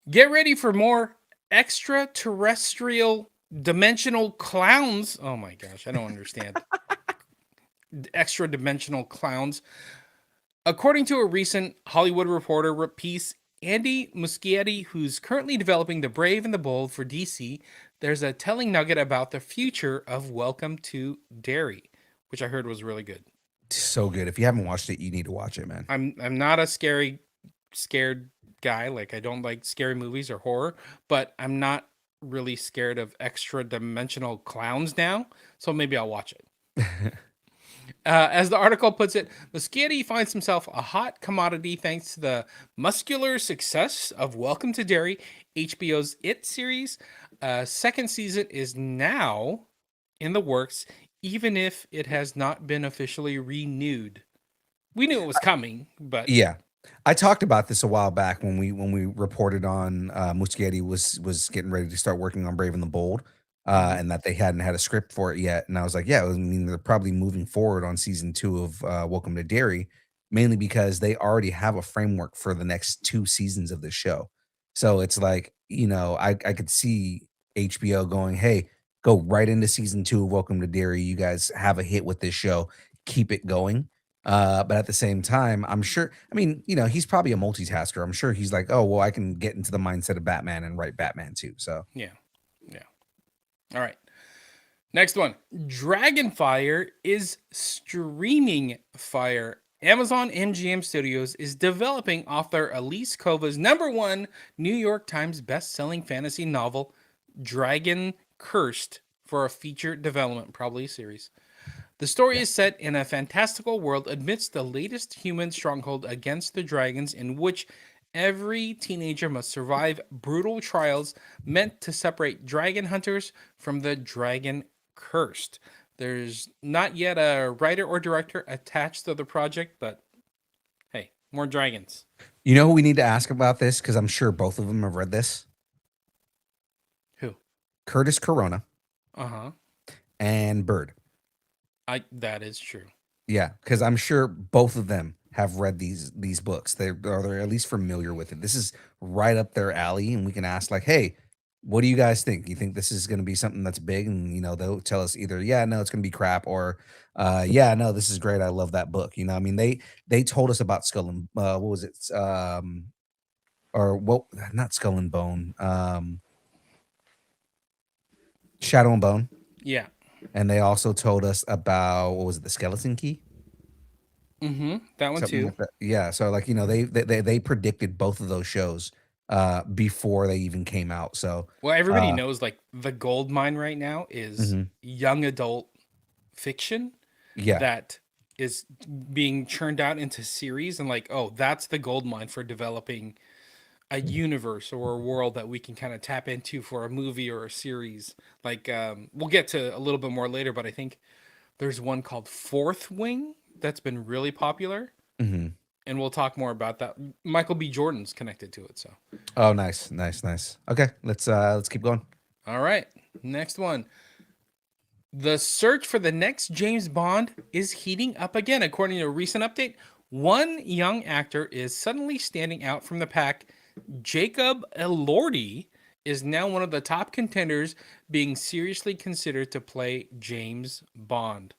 Get ready for more extraterrestrial dimensional clowns. Oh my gosh, I don't understand. Extra dimensional clowns. According to a recent Hollywood Reporter piece, Andy Muschietti, who's currently developing The Brave and the Bold for DC, there's a telling nugget about the future of Welcome to Derry, which I heard was really good. So good. If you haven't watched it, you need to watch it, man. I'm not a scared guy. Like I don't like scary movies or horror, but I'm not really scared of extra dimensional clowns now. So maybe I'll watch it. As the article puts it, Muschietti finds himself a hot commodity thanks to the muscular success of Welcome to Derry, HBO's It series. Second season is now in the works, even if it has not been officially renewed. We knew it was coming, but Yeah. I talked about this a while back when we reported on Muschietti was getting ready to start working on Brave and the Bold, mhm. and that they hadn't had a script for it yet. And I was like, yeah, I mean, they're probably moving forward on season 2 of Welcome to Derry, mainly because they already have a framework for the next 2 seasons of the show. So it's like, I could see HBO going, hey, go right into season 2 of Welcome to Derry. You guys have a hit with this show, keep it going. But at the same time, I'm sure, I mean, he's probably a multitasker. I'm sure he's like, oh, well, I can get into the mindset of Batman and write Batman too. So, yeah, yeah. All right. Next one. Dragonfire is streaming fire. Amazon MGM Studios is developing author Elise Kova's #1 New York Times best-selling fantasy novel, Dragon Cursed, for a feature development, probably a series. The story yeah. is set in a fantastical world amidst the latest human stronghold against the dragons, in which every teenager must survive brutal trials meant to separate dragon hunters from the dragon cursed. There's not yet a writer or director attached to the project, but hey, more dragons. You know who we need to ask about this? Because I'm sure both of them have read this. Who? Curtis Corona Uh huh. and Bird. I that is true. Yeah, because I'm sure both of them have read these books. They're at least familiar with it. This is right up their alley, and we can ask like, "Hey, what do you guys think? You think this is going to be something that's big?" And they'll tell us either, "Yeah, no, it's going to be crap," or, "Yeah, no, this is great. I love that book." I mean, they told us about Skull and what was it? Or what? Not Skull and Bone. Shadow and Bone, Yeah. and they also told us about what was it? The Skeleton Key. Mm hmm. That one Something too. like that. Yeah, so, like, they predicted both of those shows, before they even came out, so, Well, everybody uh knows like the gold mine right now is mhm. young adult fiction Yeah. that is being churned out into series, and like, oh, that's the gold mine for developing a universe or a world that we can kind of tap into for a movie or a series. Like we'll get to a little bit more later, but I think there's one called Fourth Wing that's been really popular, Mhm. and we'll talk more about that. Michael B. Jordan's connected to it, so. Oh, nice, nice, nice. Okay, let's keep going. All right, next one. The search for the next James Bond is heating up again. According to a recent update, one young actor is suddenly standing out from the pack. Jacob Elordi is now one of the top contenders, being seriously considered to play James Bond.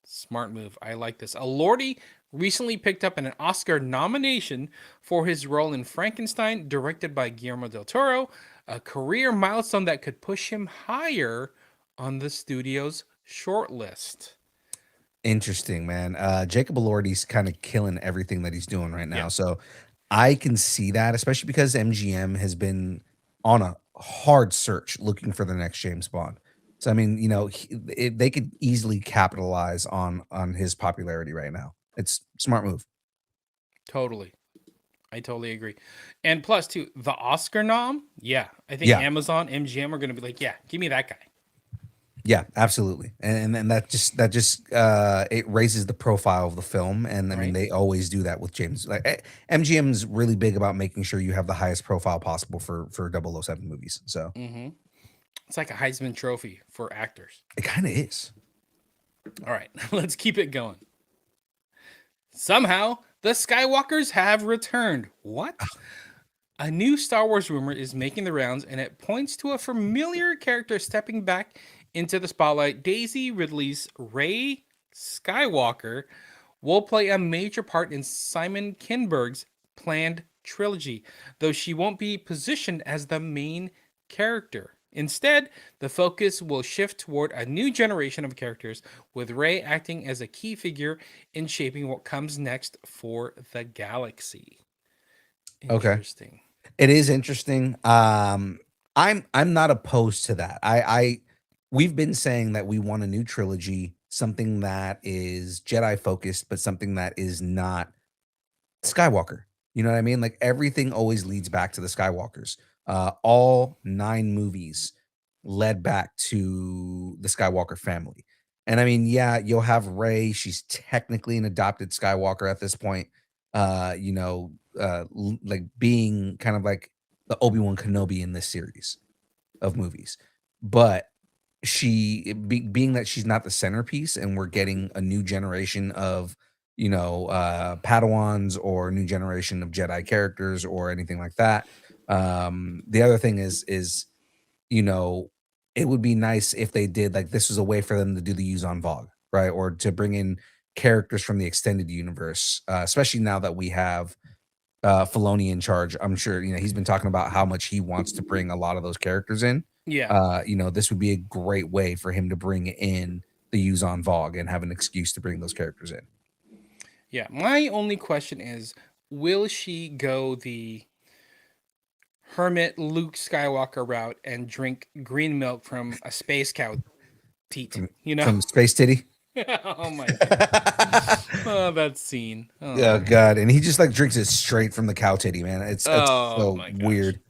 Smart move. I like this. Elordi recently picked up an Oscar nomination for his role in Frankenstein, directed by Guillermo del Toro, a career milestone that could push him higher on the studio's shortlist. Interesting, man. Jacob Elordi's kinda killing everything that he's doing right Yeah. now, so I can see that, especially because MGM has been on a hard search looking for the next James Bond. So, I mean, they could easily capitalize on his popularity right now. It's smart move. Totally. I totally agree. And plus, too, the Oscar nom, yeah, I think Yeah. Amazon, MGM are going to be like, yeah, give me that guy. Yeah, absolutely. And that just it raises the profile of the film, and I mean Right? they always do that with James. Like MGM's really big about making sure you have the highest profile possible for 007 movies. So, Mm-hmm. It's like a Heisman Trophy for actors. it kind of is. All right, let's keep it going. Somehow, the Skywalkers have returned. What? A new Star Wars rumor is making the rounds, and it points to a familiar character stepping back into the spotlight. Daisy Ridley's Rey Skywalker will play a major part in Simon Kinberg's planned trilogy, though she won't be positioned as the main character. Instead, the focus will shift toward a new generation of characters, with Rey acting as a key figure in shaping what comes next for the galaxy. Okay. Interesting. It is interesting. I'm not opposed to that. We've been saying that we want a new trilogy, something that is Jedi focused, but something that is not Skywalker. You know what I mean? Like everything always leads back to the Skywalkers. All 9 movies led back to the Skywalker family. And I mean, yeah, you'll have Rey. She's technically an adopted Skywalker at this point. Like being kind of like the Obi-Wan Kenobi in this series of movies. But being that she's not the centerpiece and we're getting a new generation of Padawans or a new generation of Jedi characters or anything like that. The other thing is you know it would be nice if they did, like, this was a way for them to do the use on Vogue, right, or to bring in characters from the extended universe, especially now that we have Filoni in charge. I'm sure he's been talking about how much he wants to bring a lot of those characters in. Yeah. This would be a great way for him to bring in the use on Vogue and have an excuse to bring those characters in. Yeah. My only question is, will she go the hermit Luke Skywalker route and drink green milk from a space cow teat? From Space Titty. Oh my god. Oh, that scene. Oh god, and he just like drinks it straight from the cow titty, man. It's Oh so my gosh. weird.